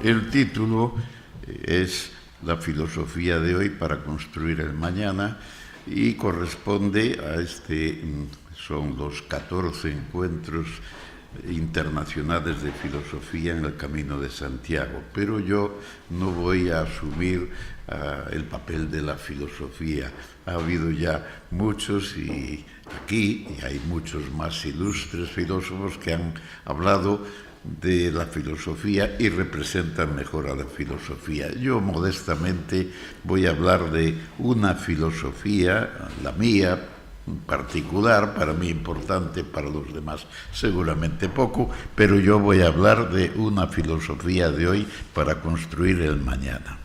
El título es La filosofía de hoy para construir el mañana y corresponde a son los 14 encuentros internacionales de filosofía en el Camino de Santiago, pero yo no voy a asumir el papel de la filosofía. Ha habido ya muchos y aquí y hay muchos más ilustres filósofos que han hablado de la filosofía y representan mejor a la filosofía. Yo modestamente voy a hablar de una filosofía, la mía, particular, para mí importante, para los demás seguramente poco, pero yo voy a hablar de una filosofía de hoy para construir el mañana.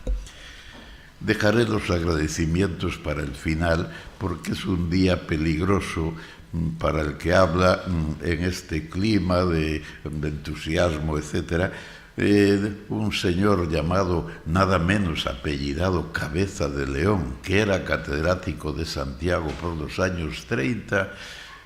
Dejaré los agradecimientos para el final porque es un día peligroso para el que habla en este clima de entusiasmo, etcétera. Un señor llamado, nada menos apellidado Cabeza de León, que era catedrático de Santiago por los años 30,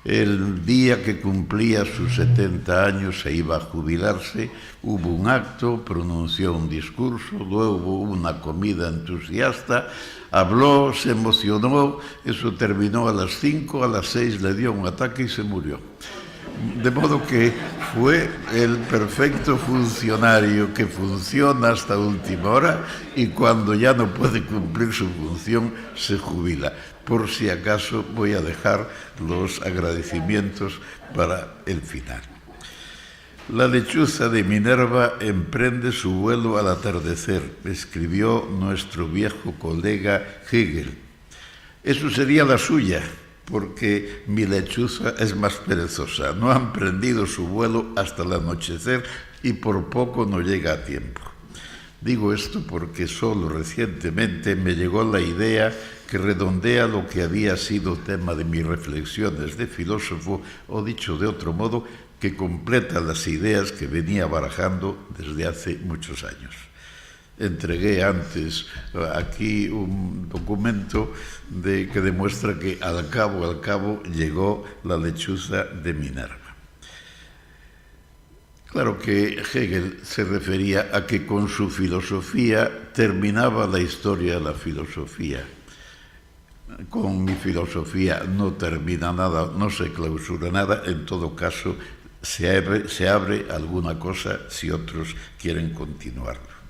el día que cumplía sus 70 años se iba a jubilarse, hubo un acto, pronunció un discurso, luego hubo una comida entusiasta, habló, se emocionó, eso terminó a las 5, a las 6 le dio un ataque y se murió. De modo que fue el perfecto funcionario que funciona hasta última hora y cuando ya no puede cumplir su función se jubila. Por si acaso voy a dejar los agradecimientos para el final. La lechuza de Minerva emprende su vuelo al atardecer, escribió nuestro viejo colega Hegel. Eso sería la suya, porque mi lechuza es más perezosa. No ha emprendido su vuelo hasta el anochecer y por poco no llega a tiempo. Digo esto porque solo recientemente me llegó la idea que redondea lo que había sido tema de mis reflexiones de filósofo, o dicho de otro modo, que completa las ideas que venía barajando desde hace muchos años. Entregué antes aquí un documento que demuestra que al cabo llegó la lechuza de Minerva. Claro que Hegel se refería a que con su filosofía terminaba la historia de la filosofía. Con mi filosofía no termina nada, no se clausura nada, en todo caso se abre alguna cosa si otros quieren continuarlo.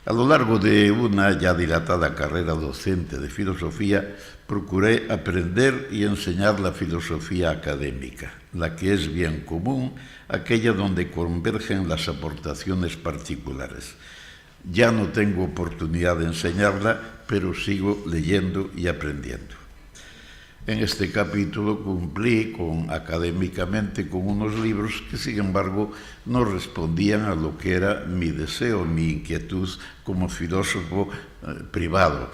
A lo largo de una ya dilatada carrera docente de filosofía, procuré aprender y enseñar la filosofía académica, la que es bien común, aquella donde convergen las aportaciones particulares. Ya no tengo oportunidad de enseñarla, pero sigo leyendo y aprendiendo. En este capítulo cumplí académicamente con unos libros que, sin embargo, no respondían a lo que era mi deseo, mi inquietud como filósofo privado.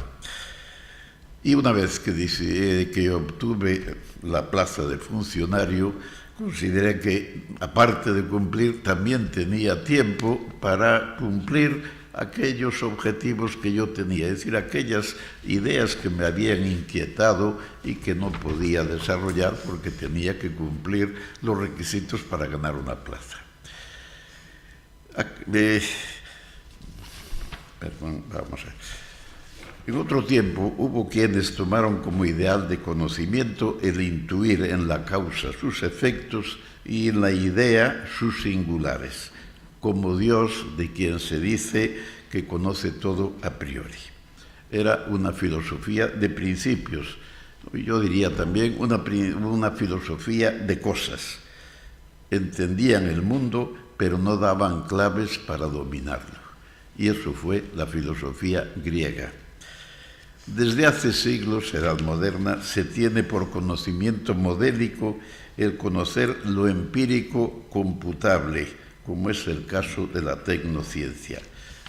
Y una vez que obtuve la plaza de funcionario, consideré que, aparte de cumplir, también tenía tiempo para cumplir aquellos objetivos que yo tenía, es decir, aquellas ideas que me habían inquietado y que no podía desarrollar porque tenía que cumplir los requisitos para ganar una plaza. En otro tiempo hubo quienes tomaron como ideal de conocimiento el intuir en la causa sus efectos y en la idea sus singulares, como Dios de quien se dice que conoce todo a priori. Era una filosofía de principios, yo diría también una filosofía de cosas. Entendían el mundo, pero no daban claves para dominarlo. Y eso fue la filosofía griega. Desde hace siglos, Edad Moderna, se tiene por conocimiento modélico el conocer lo empírico computable, como es el caso de la tecnociencia.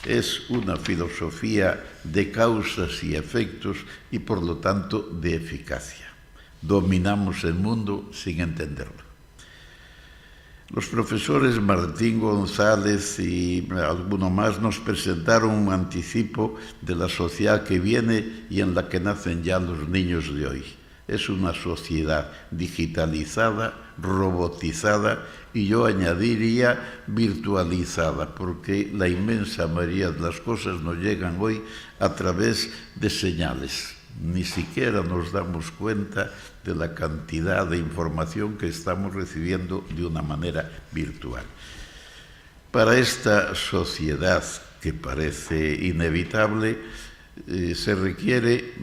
Es una filosofía de causas y efectos y, por lo tanto, de eficacia. Dominamos el mundo sin entenderlo. Los profesores Martín González y alguno más nos presentaron un anticipo de la sociedad que viene y en la que nacen ya los niños de hoy. Es una sociedad digitalizada, robotizada y yo añadiría virtualizada, porque la inmensa mayoría de las cosas nos llegan hoy a través de señales. Ni siquiera nos damos cuenta de la cantidad de información que estamos recibiendo de una manera virtual. Para esta sociedad que parece inevitable, se requiere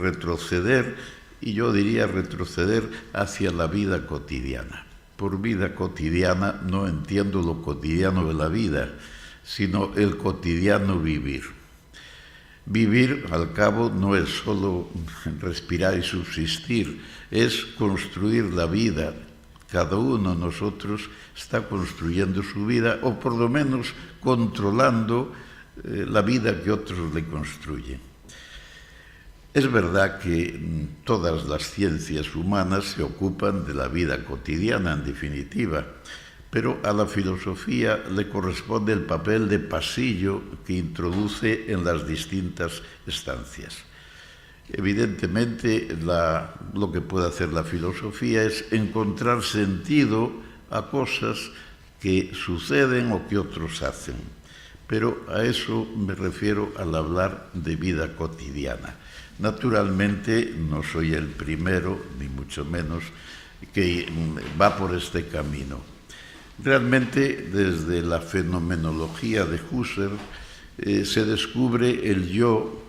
retroceder, y yo diría retroceder hacia la vida cotidiana. Por vida cotidiana no entiendo lo cotidiano de la vida, sino el cotidiano vivir. Vivir, al cabo, no es solo respirar y subsistir, es construir la vida. Cada uno de nosotros está construyendo su vida, o por lo menos controlando la vida que otros le construyen. Es verdad que todas las ciencias humanas se ocupan de la vida cotidiana, en definitiva, pero a la filosofía le corresponde el papel de pasillo que introduce en las distintas estancias. Evidentemente, lo que puede hacer la filosofía es encontrar sentido a cosas que suceden o que otros hacen. Pero a eso me refiero al hablar de vida cotidiana. Naturalmente, no soy el primero, ni mucho menos, que va por este camino. Realmente, desde la fenomenología de Husserl, se descubre el yo,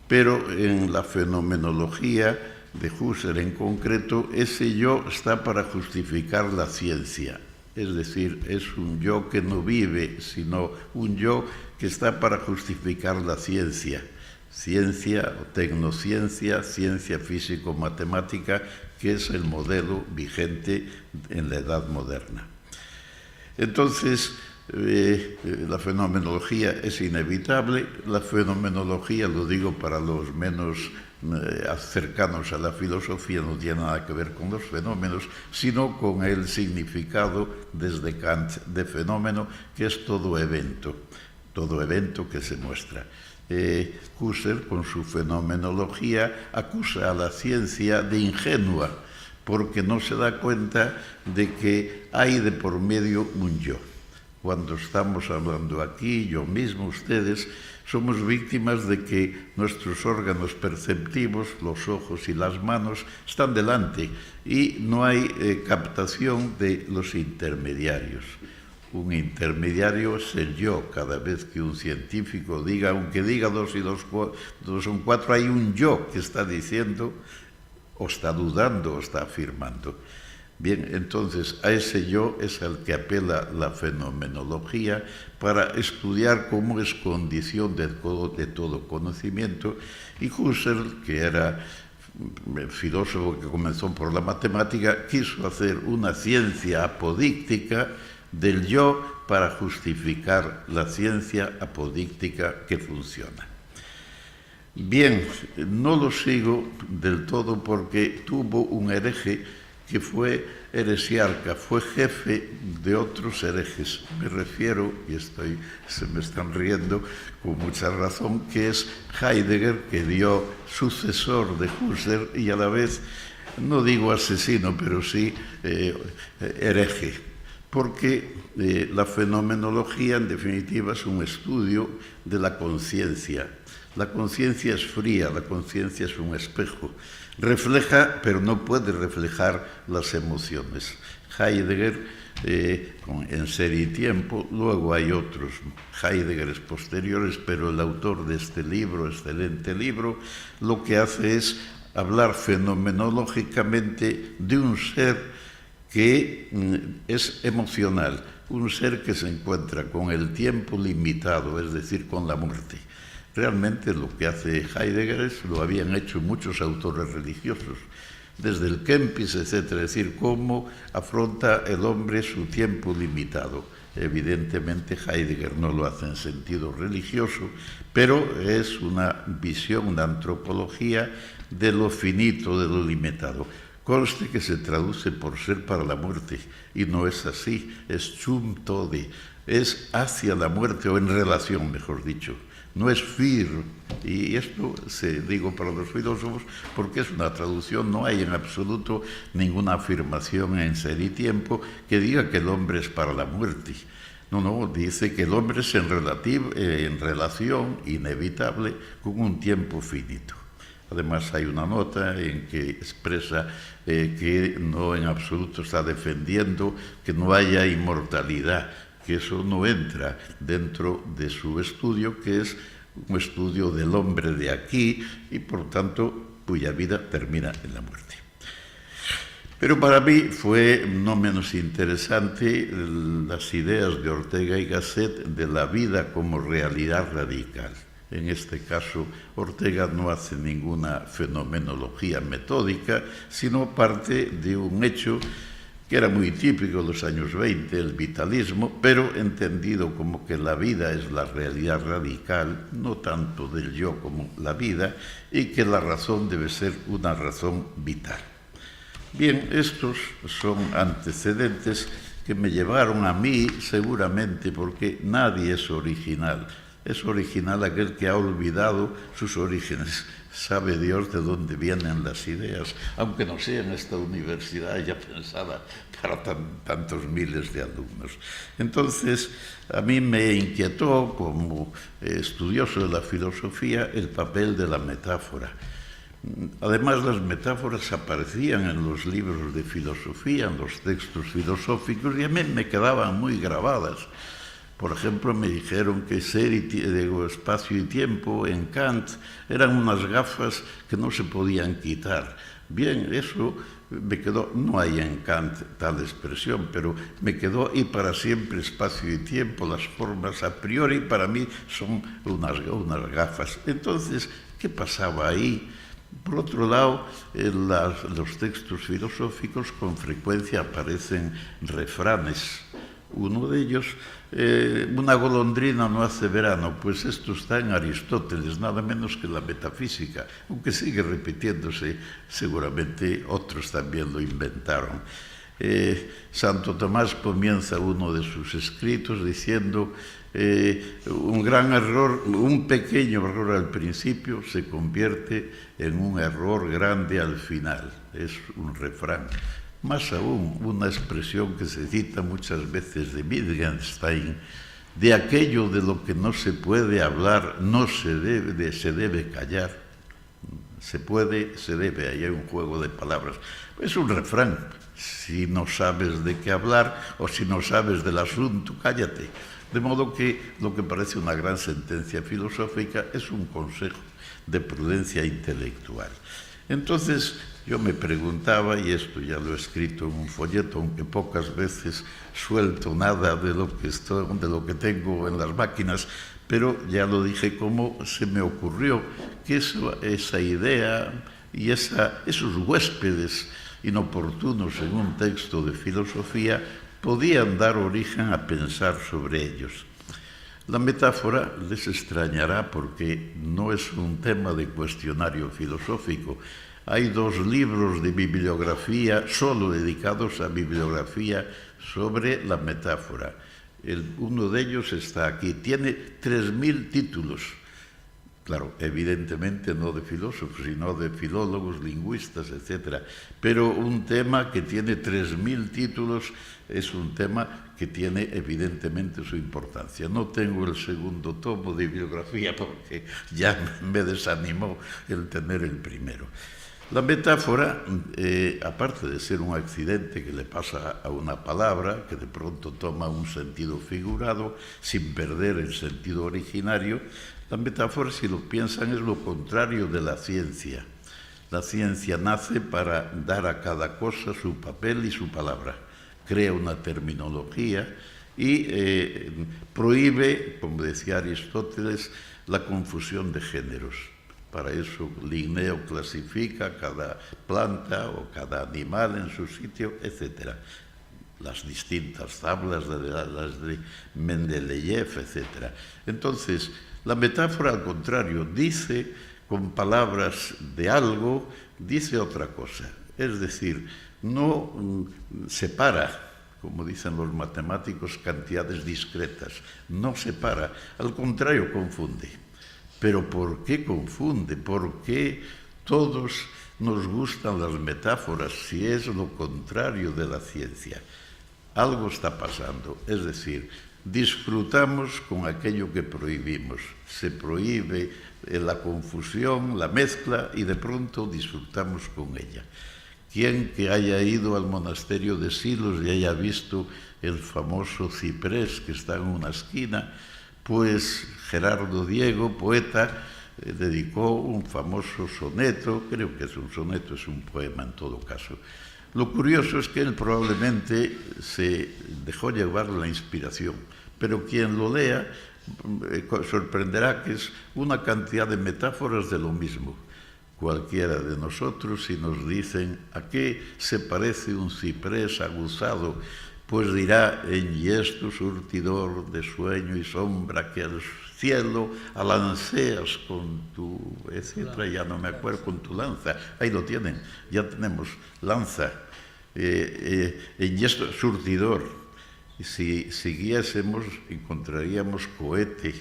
pero en la fenomenología de Husserl en concreto, ese yo está para justificar la ciencia. Es decir, es un yo que no vive, sino un yo que está para justificar la ciencia. Ciencia o tecnociencia, ciencia físico-matemática, que es el modelo vigente en la edad moderna. Entonces, la fenomenología es inevitable. La fenomenología, lo digo para los menos cercanos a la filosofía, no tiene nada que ver con los fenómenos, sino con el significado desde Kant de fenómeno, que es todo evento que se muestra. Husserl, con su fenomenología, acusa a la ciencia de ingenua, porque no se da cuenta de que hay de por medio un yo. Cuando estamos hablando aquí, yo mismo, ustedes, somos víctimas de que nuestros órganos perceptivos, los ojos y las manos, están delante y no hay captación de los intermediarios. Un intermediario es el yo. Cada vez que un científico diga, aunque diga 2 y 2 son 4, hay un yo que está diciendo, o está dudando, o está afirmando. Bien, entonces a ese yo es al que apela la fenomenología para estudiar cómo es condición de todo conocimiento. Y Husserl, que era filósofo que comenzó por la matemática, quiso hacer una ciencia apodíctica del yo para justificar la ciencia apodíctica que funciona. Bien, no lo sigo del todo porque tuvo un hereje que fue heresiarca, fue jefe de otros herejes. Me refiero, y se me están riendo con mucha razón, que es Heidegger, que dio sucesor de Husserl y a la vez, no digo asesino, pero sí hereje. Porque la fenomenología, en definitiva, es un estudio de la conciencia. La conciencia es fría, la conciencia es un espejo. Refleja, pero no puede reflejar las emociones. Heidegger, en Ser y Tiempo, luego hay otros Heideggeres posteriores, pero el autor de este libro, excelente libro, lo que hace es hablar fenomenológicamente de un ser que es emocional, un ser que se encuentra con el tiempo limitado, es decir, con la muerte. Realmente lo que hace Heidegger lo habían hecho muchos autores religiosos, desde el Kempis, etc. Es decir, cómo afronta el hombre su tiempo limitado. Evidentemente Heidegger no lo hace en sentido religioso, pero es una visión, una antropología de lo finito, de lo limitado. Conste que se traduce por ser para la muerte, y no es así, es zum tode, es hacia la muerte, o en relación, mejor dicho. no es fir. Y esto se digo para los filósofos porque es una traducción, no hay en absoluto ninguna afirmación en Ser y Tiempo que diga que el hombre es para la muerte. No, dice que el hombre es en relación inevitable con un tiempo finito. Además hay una nota en que expresa que no en absoluto está defendiendo que no haya inmortalidad, que eso no entra dentro de su estudio, que es un estudio del hombre de aquí y por tanto cuya vida termina en la muerte. Pero para mí fue no menos interesante las ideas de Ortega y Gasset de la vida como realidad radical. En este caso, Ortega no hace ninguna fenomenología metódica, sino parte de un hecho que era muy típico de los años 20, el vitalismo, pero entendido como que la vida es la realidad radical, no tanto del yo como la vida, y que la razón debe ser una razón vital. Bien, estos son antecedentes que me llevaron a mí, seguramente, porque nadie es original. Es original aquel que ha olvidado sus orígenes. Sabe Dios de dónde vienen las ideas, aunque no sea en esta universidad ya pensada para tantos miles de alumnos. Entonces, a mí me inquietó, como estudioso de la filosofía, el papel de la metáfora. Además, las metáforas aparecían en los libros de filosofía, en los textos filosóficos, y a mí me quedaban muy grabadas. Por ejemplo, me dijeron que espacio y tiempo en Kant eran unas gafas que no se podían quitar. Bien, eso me quedó, no hay en Kant tal expresión, pero me quedó y para siempre espacio y tiempo, las formas a priori para mí son unas gafas. Entonces, ¿qué pasaba ahí? Por otro lado, en los textos filosóficos con frecuencia aparecen refranes. Uno de ellos, una golondrina no hace verano, pues esto está en Aristóteles, nada menos que la metafísica, aunque sigue repitiéndose, seguramente otros también lo inventaron. Santo Tomás comienza uno de sus escritos diciendo un gran error, un pequeño error al principio se convierte en un error grande al final. Es un refrán. Más aún, una expresión que se cita muchas veces de Wittgenstein, de aquello de lo que no se puede hablar, no se debe callar. Se puede, se debe, ahí hay un juego de palabras. Es un refrán. Si no sabes de qué hablar o si no sabes del asunto, cállate. De modo que lo que parece una gran sentencia filosófica es un consejo de prudencia intelectual. Entonces, yo me preguntaba, y esto ya lo he escrito en un folleto, aunque pocas veces suelto nada de lo que tengo en las máquinas, pero ya lo dije, cómo se me ocurrió que esa idea y esos huéspedes inoportunos en un texto de filosofía podían dar origen a pensar sobre ellos. La metáfora les extrañará porque no es un tema de cuestionario filosófico. Hay 2 libros de bibliografía solo dedicados a bibliografía sobre la metáfora. Uno de ellos está aquí, tiene 3.000 títulos. Claro, evidentemente no de filósofos, sino de filólogos, lingüistas, etc. Pero un tema que tiene 3.000 títulos es un tema que tiene evidentemente su importancia. No tengo el segundo tomo de bibliografía porque ya me desanimó el tener el primero. La metáfora, aparte de ser un accidente que le pasa a una palabra, que de pronto toma un sentido figurado sin perder el sentido originario, la metáfora, si lo piensan, es lo contrario de la ciencia. La ciencia nace para dar a cada cosa su papel y su palabra. Crea una terminología y prohíbe, como decía Aristóteles, la confusión de géneros. Para eso Linneo clasifica cada planta o cada animal en su sitio, etc. Las distintas tablas, las de Mendeleev, etc. Entonces, la metáfora, al contrario, dice con palabras de algo, dice otra cosa. Es decir, no separa, como dicen los matemáticos, cantidades discretas. No separa, al contrario, confunde. Pero ¿por qué confunde? ¿Por qué todos nos gustan las metáforas si es lo contrario de la ciencia? Algo está pasando, es decir, disfrutamos con aquello que prohibimos. Se prohíbe la confusión, la mezcla, y de pronto disfrutamos con ella. Quien que haya ido al monasterio de Silos y haya visto el famoso ciprés que está en una esquina, pues Gerardo Diego, poeta, dedicó un famoso soneto, creo que es un soneto, es un poema en todo caso. Lo curioso es que él probablemente se dejó llevar la inspiración, pero quien lo lea sorprenderá que es una cantidad de metáforas de lo mismo. Cualquiera de nosotros, si nos dicen ¿a qué se parece un ciprés aguzado?, pues dirá: enhiesto surtidor de sueño y sombra que al cielo alanceas con tu, etcétera, ya no me acuerdo, con tu lanza. Ahí lo tienen, ya tenemos lanza, enhiesto surtidor. Y si siguiésemos, encontraríamos cohete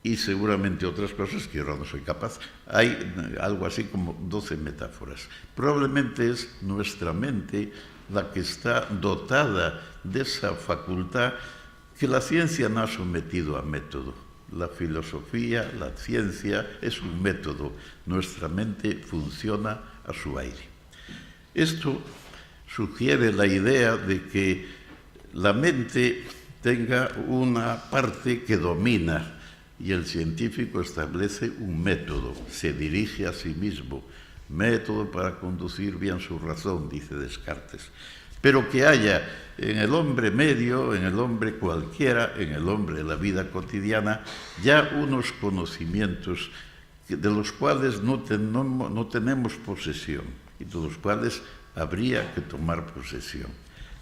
y seguramente otras cosas que ahora no soy capaz. Hay algo así como 12 metáforas. Probablemente es nuestra mente la que está dotada de esa facultad que la ciencia no ha sometido a método. La filosofía, la ciencia es un método. Nuestra mente funciona a su aire. Esto sugiere la idea de que la mente tenga una parte que domina, y el científico establece un método, se dirige a sí mismo. Método para conducir bien su razón, dice Descartes. Pero que haya en el hombre medio, en el hombre cualquiera, en el hombre de la vida cotidiana, ya unos conocimientos de los cuales no tenemos posesión y de los cuales habría que tomar posesión.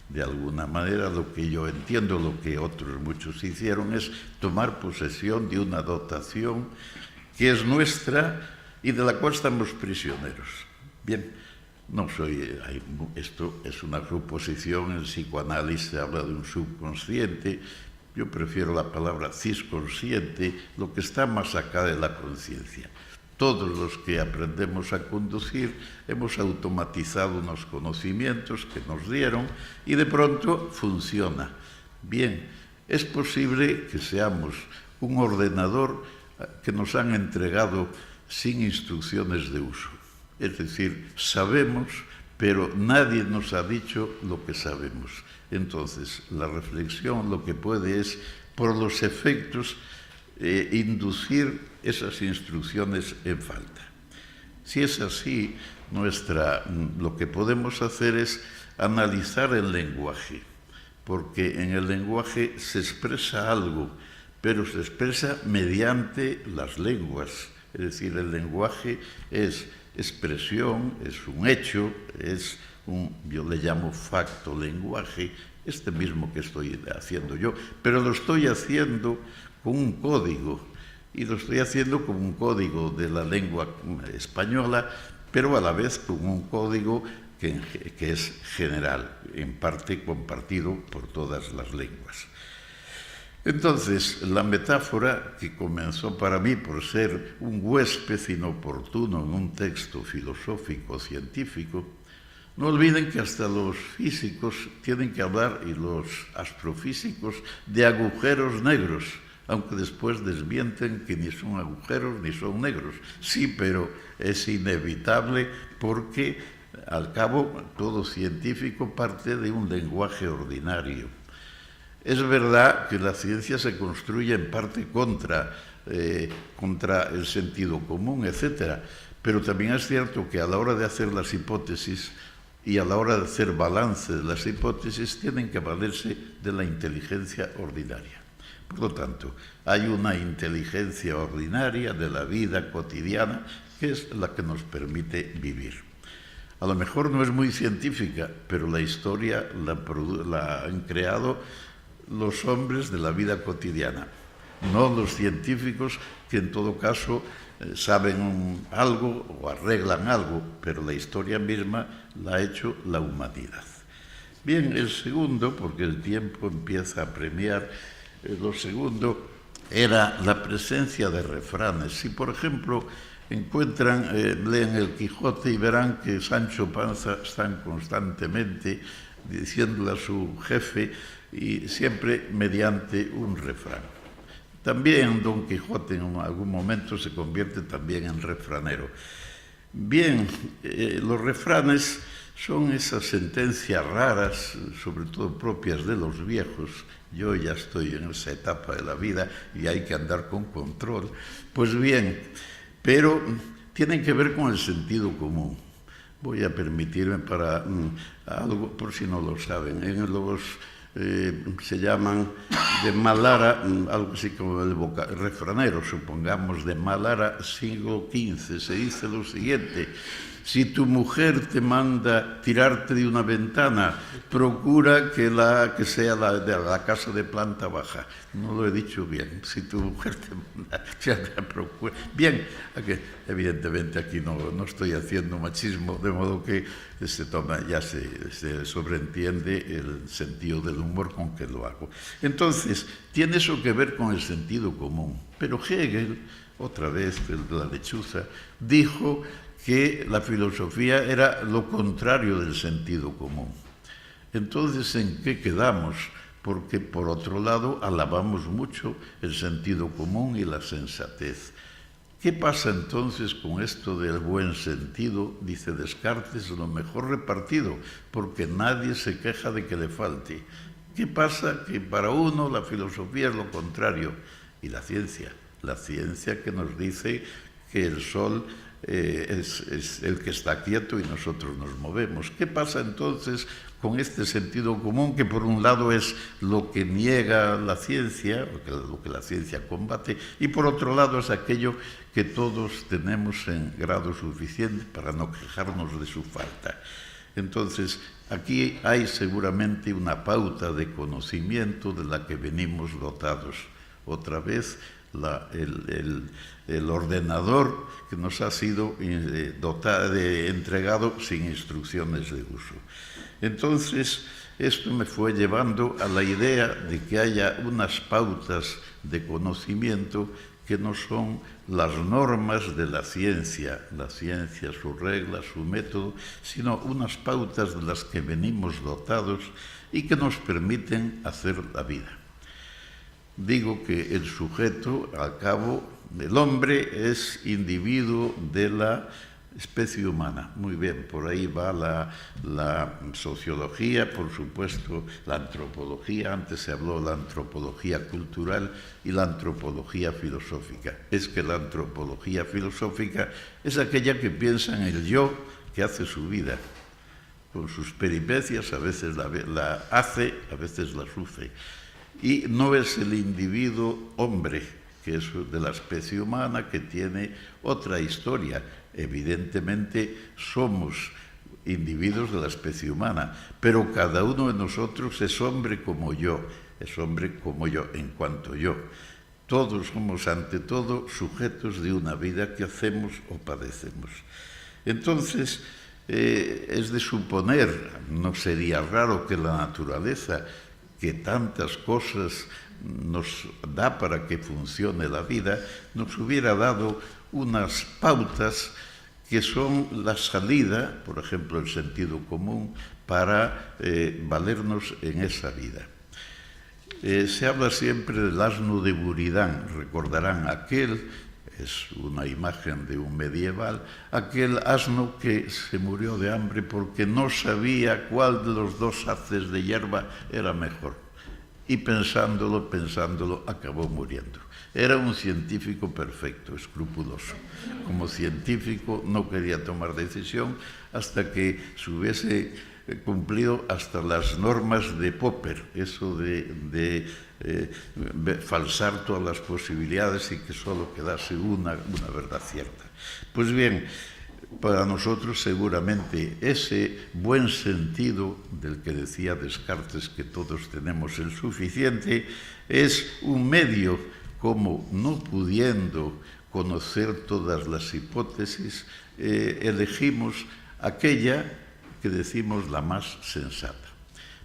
De alguna manera, lo que yo entiendo, lo que otros muchos hicieron, es tomar posesión de una dotación que es nuestra y de la cual estamos prisioneros. Bien, esto es una suposición, el psicoanálisis habla de un subconsciente, yo prefiero la palabra cisconsciente, lo que está más acá de la conciencia. Todos los que aprendemos a conducir hemos automatizado unos conocimientos que nos dieron y de pronto funciona. Bien, es posible que seamos un ordenador que nos han entregado sin instrucciones de uso. Es decir, sabemos, pero nadie nos ha dicho lo que sabemos. Entonces, la reflexión lo que puede es, por los efectos, inducir esas instrucciones en falta. Si es así, lo que podemos hacer es analizar el lenguaje, porque en el lenguaje se expresa algo, pero se expresa mediante las lenguas. Es decir, el lenguaje es expresión, es un hecho, yo le llamo facto lenguaje, este mismo que estoy haciendo yo, pero lo estoy haciendo con un código, y lo estoy haciendo con un código de la lengua española, pero a la vez con un código que es general, en parte compartido por todas las lenguas. Entonces, la metáfora, que comenzó para mí por ser un huésped inoportuno en un texto filosófico científico, no olviden que hasta los físicos tienen que hablar, y los astrofísicos, de agujeros negros, aunque después desmienten que ni son agujeros ni son negros. Sí, pero es inevitable porque, al cabo, todo científico parte de un lenguaje ordinario. Es verdad que la ciencia se construye en parte contra el sentido común, etc. Pero también es cierto que a la hora de hacer las hipótesis y a la hora de hacer balance de las hipótesis tienen que valerse de la inteligencia ordinaria. Por lo tanto, hay una inteligencia ordinaria de la vida cotidiana que es la que nos permite vivir. A lo mejor no es muy científica, pero la historia la han creado los hombres de la vida cotidiana, no los científicos, que en todo caso saben algo o arreglan algo, pero la historia misma la ha hecho la humanidad. Bien, el segundo, porque el tiempo empieza a apremiar, lo segundo era la presencia de refranes. Si, por ejemplo, leen el Quijote y verán que Sancho Panza está constantemente diciéndole a su jefe y siempre mediante un refrán. También Don Quijote en algún momento se convierte también en refranero. Bien, los refranes son esas sentencias raras, sobre todo propias de los viejos. Yo ya estoy en esa etapa de la vida y hay que andar con control. Pues bien, pero tienen que ver con el sentido común. Voy a permitirme para algo, por si no lo saben, se llaman de Malara, algo así como el refranero, supongamos, de Malara, siglo XV, se dice lo siguiente: si tu mujer te manda tirarte de una ventana, procura que sea de la casa de planta baja. No lo he dicho bien. Si tu mujer te manda, procura. Bien, evidentemente aquí no estoy haciendo machismo, de modo que se sobreentiende el sentido del humor con que lo hago. Entonces, tiene eso que ver con el sentido común. Pero Hegel, otra vez, el de la lechuza, dijo que la filosofía era lo contrario del sentido común. Entonces, ¿en qué quedamos? Porque, por otro lado, alabamos mucho el sentido común y la sensatez. ¿Qué pasa entonces con esto del buen sentido? Dice Descartes, lo mejor repartido, porque nadie se queja de que le falte. ¿Qué pasa? Que para uno la filosofía es lo contrario. Y la ciencia que nos dice que el sol es el que está quieto y nosotros nos movemos. ¿Qué pasa entonces con este sentido común, que por un lado es lo que niega la ciencia, lo que la ciencia combate, y por otro lado es aquello que todos tenemos en grado suficiente para no quejarnos de su falta? Entonces, aquí hay seguramente una pauta de conocimiento de la que venimos dotados. Otra vez, el ordenador que nos ha sido entregado sin instrucciones de uso. Entonces, esto me fue llevando a la idea de que haya unas pautas de conocimiento que no son las normas de la ciencia, sus reglas, su método, sino unas pautas de las que venimos dotados y que nos permiten hacer la vida. Digo que el sujeto, al cabo, el hombre es individuo de la especie humana. Muy bien, por ahí va la sociología, por supuesto, la antropología. Antes se habló de la antropología cultural y la antropología filosófica. Es que la antropología filosófica es aquella que piensa en el yo que hace su vida, con sus peripecias, a veces la hace, a veces la sufre. Y no es el individuo hombre, que es de la especie humana, que tiene otra historia. Evidentemente somos individuos de la especie humana, pero cada uno de nosotros es hombre como yo en cuanto yo. Todos somos, ante todo, sujetos de una vida que hacemos o padecemos. Entonces, es de suponer, no sería raro que la naturaleza, que tantas cosas nos da para que funcione la vida, nos hubiera dado unas pautas que son la salida, por ejemplo, el sentido común, para valernos en esa vida. Se habla siempre del asno de Buridán, recordarán aquel, es una imagen de un medieval, aquel asno que se murió de hambre porque no sabía cuál de los dos haces de hierba era mejor. Y pensándolo, acabó muriendo. Era un científico perfecto, escrupuloso. Como científico no quería tomar decisión hasta que se hubiese cumplido hasta las normas de Popper, eso de falsar todas las posibilidades y que solo quedase una verdad cierta. Pues bien, para nosotros seguramente ese buen sentido del que decía Descartes que todos tenemos el suficiente es un medio, como no pudiendo conocer todas las hipótesis, elegimos aquella que decimos la más sensata.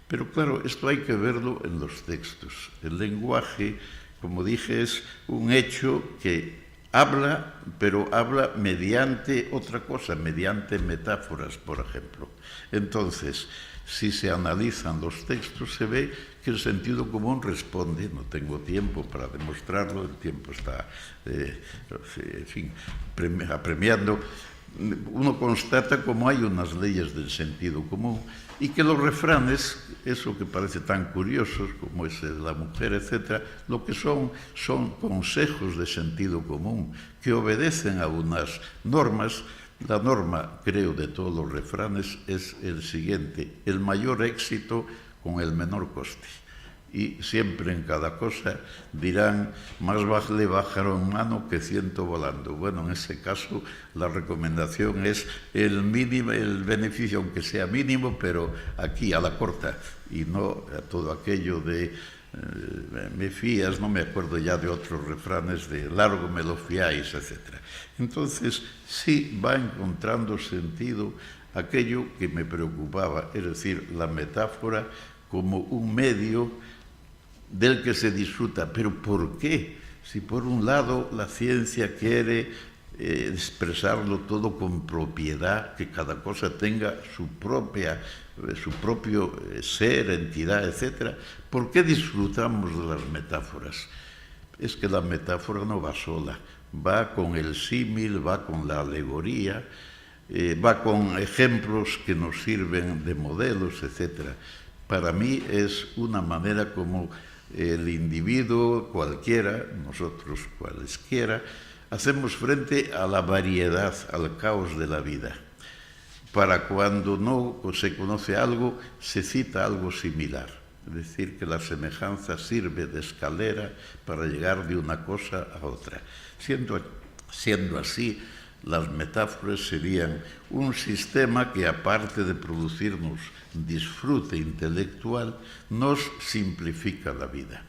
Pero claro, esto hay que verlo en los textos. El lenguaje como dije, es un hecho que habla, pero habla mediante otra cosa, mediante metáforas, por ejemplo. Entonces, si se analizan los textos, se ve que el sentido común responde. No tengo tiempo para demostrarlo, el tiempo está, en fin, apremiando. Uno constata como hay unas leyes del sentido común y que los refranes, eso que parece tan curiosos como es la mujer, etc., lo que son consejos de sentido común que obedecen a unas normas. La norma, creo, de todos los refranes es el siguiente: el mayor éxito con el menor coste. Y siempre en cada cosa dirán, más vale pájaro en mano que ciento volando. Bueno, en ese caso la recomendación es el beneficio, aunque sea mínimo, pero aquí a la corta, y no a todo aquello de me fías, no me acuerdo ya de otros refranes de largo me lo fiáis, etc. Entonces sí va encontrando sentido aquello que me preocupaba, es decir, la metáfora como un medio del que se disfruta. ¿Pero por qué? Si por un lado la ciencia quiere expresarlo todo con propiedad, que cada cosa tenga su propio ser, entidad, etc., ¿por qué disfrutamos de las metáforas? Es que la metáfora no va sola, va con el símil, va con la alegoría, va con ejemplos que nos sirven de modelos, etc. Para mí es una manera como el individuo cualquiera, nosotros cualesquiera, hacemos frente a la variedad, al caos de la vida. Para cuando no se conoce algo, se cita algo similar. Es decir, que la semejanza sirve de escalera para llegar de una cosa a otra. Siendo así, las metáforas serían un sistema que, aparte de producirnos disfrute intelectual, nos simplifica la vida.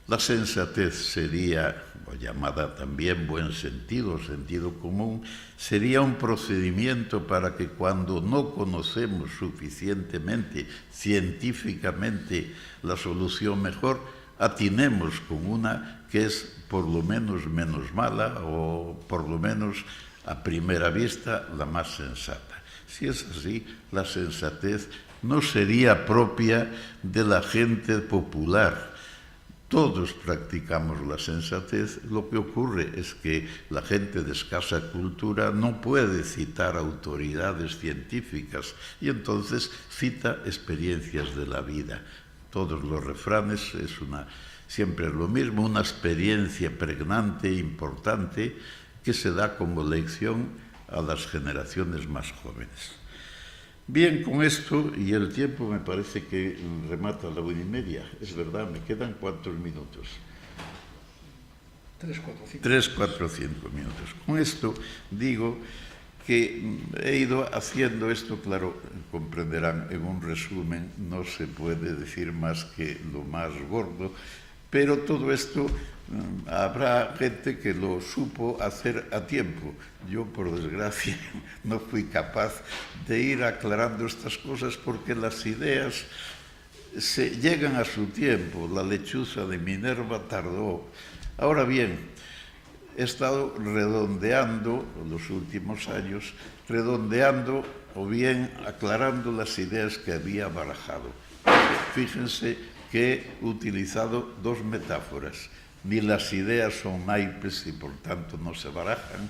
La sensatez sería, o llamada también buen sentido, sentido común, sería un procedimiento para que cuando no conocemos suficientemente, científicamente, la solución mejor, atinemos con una que es por lo menos mala o por lo menos a primera vista la más sensata. Si es así, la sensatez no sería propia de la gente popular. Todos practicamos la sensatez. Lo que ocurre es que la gente de escasa cultura no puede citar autoridades científicas y entonces cita experiencias de la vida. Todos los refranes siempre es lo mismo, una experiencia pregnante, importante, que se da como lección a las generaciones más jóvenes. Bien, con esto, y el tiempo me parece que remata la 1:30. Es verdad, me quedan ¿cuántos minutos? 3, 4, 5. 3, 4, 5 minutos. Con esto digo que he ido haciendo esto, claro, comprenderán, en un resumen no se puede decir más que lo más gordo, pero todo esto habrá gente que lo supo hacer a tiempo. Yo, por desgracia, no fui capaz de ir aclarando estas cosas porque las ideas llegan a su tiempo. La lechuza de Minerva tardó. Ahora bien, he estado redondeando los últimos años, o bien aclarando las ideas que había barajado. Fíjense que he utilizado dos metáforas. Ni las ideas son naipes y por tanto no se barajan,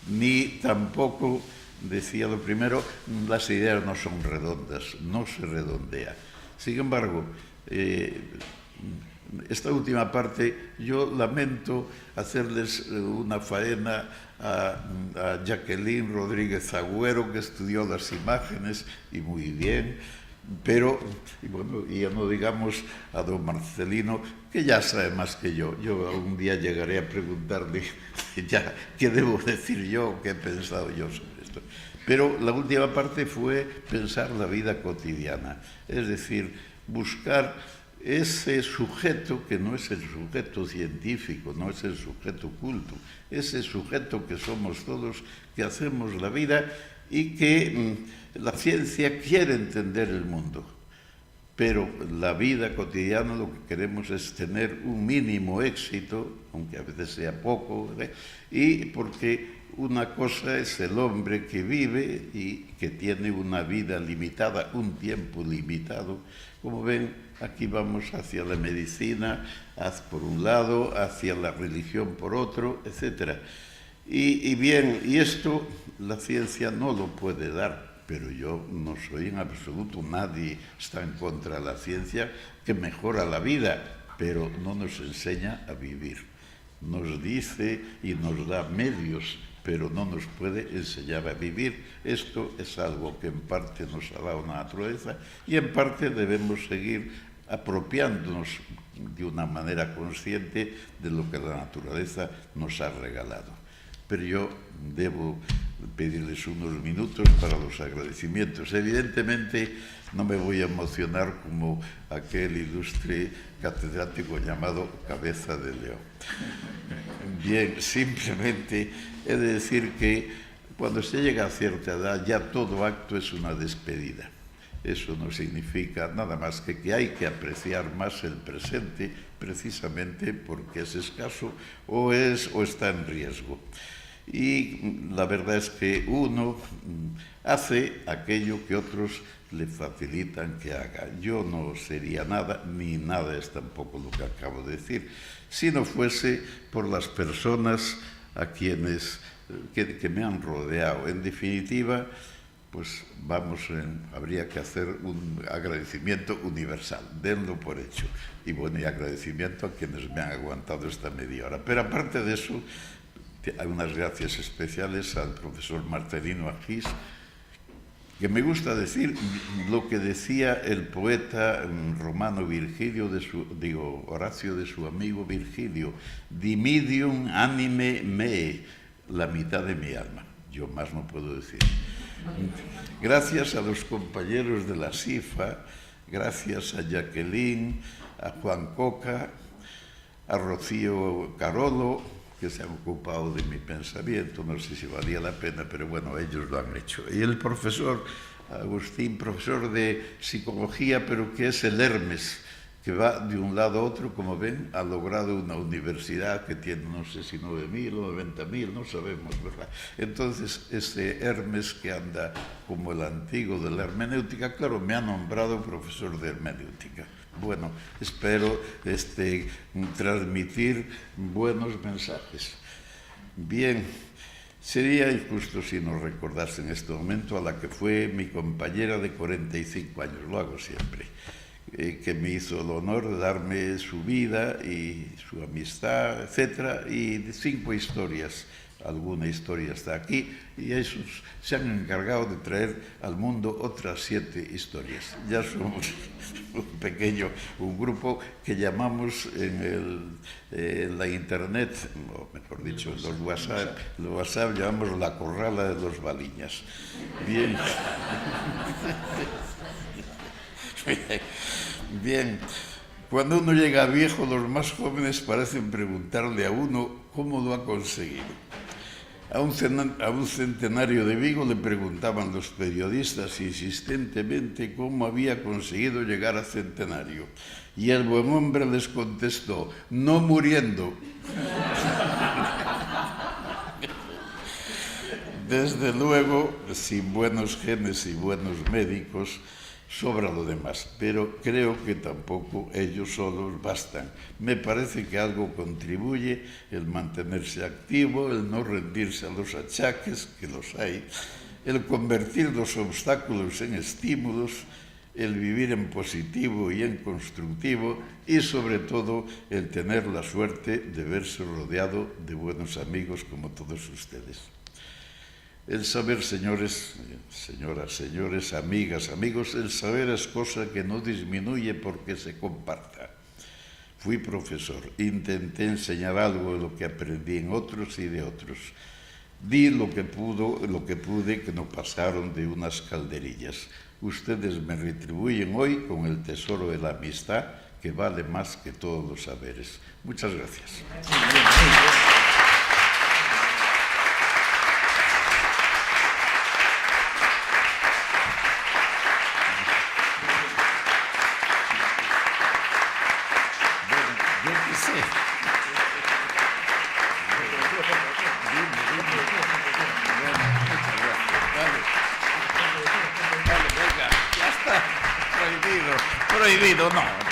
ni tampoco, decía lo primero, las ideas no son redondas, no se redondea. Sin embargo, esta última parte, yo lamento hacerles una faena a Jacqueline Rodríguez Agüero, que estudió las imágenes y muy bien, pero, y bueno, y ya no digamos a don Marcelino, que ya sabe más que yo. Yo algún día llegaré a preguntarle ya qué debo decir yo, qué he pensado yo sobre esto. Pero la última parte fue pensar la vida cotidiana, es decir, buscar ese sujeto que no es el sujeto científico, no es el sujeto culto, ese sujeto que somos todos, que hacemos la vida y que la ciencia quiere entender el mundo. pero la vida cotidiana lo que queremos es tener un mínimo éxito, aunque a veces sea poco, ¿verdad? Y porque una cosa es el hombre que vive y que tiene una vida limitada, un tiempo limitado. Como ven, aquí vamos hacia la medicina, por un lado, hacia la religión por otro, etc. Y bien, y esto la ciencia no lo puede dar. Pero yo no soy en absoluto, nadie está en contra de la ciencia, que mejora la vida, pero no nos enseña a vivir. Nos dice y nos da medios, pero no nos puede enseñar a vivir. Esto es algo que en parte nos ha dado la naturaleza y en parte debemos seguir apropiándonos de una manera consciente de lo que la naturaleza nos ha regalado. Pero yo debo pedirles unos minutos para los agradecimientos. Evidentemente no me voy a emocionar como aquel ilustre catedrático llamado Cabeza de León. Bien, simplemente he de decir que cuando se llega a cierta edad ya todo acto es una despedida. Eso no significa nada más que hay que apreciar más el presente precisamente porque es escaso o está en riesgo. Y la verdad es que uno hace aquello que otros le facilitan que haga. Yo no sería nada, ni nada es tampoco lo que acabo de decir, si no fuese por las personas a quienes que me han rodeado. En definitiva, pues habría que hacer un agradecimiento universal, denlo por hecho. Y bueno, y agradecimiento a quienes me han aguantado esta media hora. Pero aparte de eso, hay unas gracias especiales al profesor Marcelino Agis, que me gusta decir lo que decía el poeta romano Horacio de su amigo Virgilio, dimidium anime me, la mitad de mi alma. Yo más no puedo decir. Gracias a los compañeros de la CIFA, gracias a Jacqueline, a Juan Coca, a Rocío Carolo, que se han ocupado de mi pensamiento, no sé si valía la pena, pero bueno, ellos lo han hecho. Y el profesor Agustín, profesor de psicología, pero que es el Hermes, que va de un lado a otro, como ven, ha logrado una universidad que tiene, no sé si 9.000 o 90.000, no sabemos, ¿verdad? Entonces, este Hermes que anda como el antiguo de la hermenéutica, claro, me ha nombrado profesor de hermenéutica. Bueno, espero transmitir buenos mensajes. Bien, sería injusto si no recordase en este momento a la que fue mi compañera de 45 años, lo hago siempre, que me hizo el honor de darme su vida y su amistad, etc. Y 5 historias. Alguna historia está aquí y esos se han encargado de traer al mundo otras 7 historias. Ya somos un grupo que llamamos en la internet, o mejor dicho, en los WhatsApp llamamos la corrala de los Baliñas. Bien. Bien. Cuando uno llega viejo, los más jóvenes parecen preguntarle a uno cómo lo ha conseguido. A un centenario de Vigo le preguntaban los periodistas insistentemente cómo había conseguido llegar a centenario. Y el buen hombre les contestó, no muriendo. Desde luego, sin buenos genes y buenos médicos, sobra lo demás, pero creo que tampoco ellos solos bastan. Me parece que algo contribuye el mantenerse activo, el no rendirse a los achaques, que los hay, el convertir los obstáculos en estímulos, el vivir en positivo y en constructivo y sobre todo el tener la suerte de verse rodeado de buenos amigos como todos ustedes. El saber, señores, señoras, señores, amigas, amigos, el saber es cosa que no disminuye porque se comparta. Fui profesor, intenté enseñar algo de lo que aprendí en otros y de otros. Di lo que pude, que no pasaron de unas calderillas. Ustedes me retribuyen hoy con el tesoro de la amistad, que vale más que todos los saberes. Muchas gracias. Sí. Vale, venga, ya está. Prohibido, no.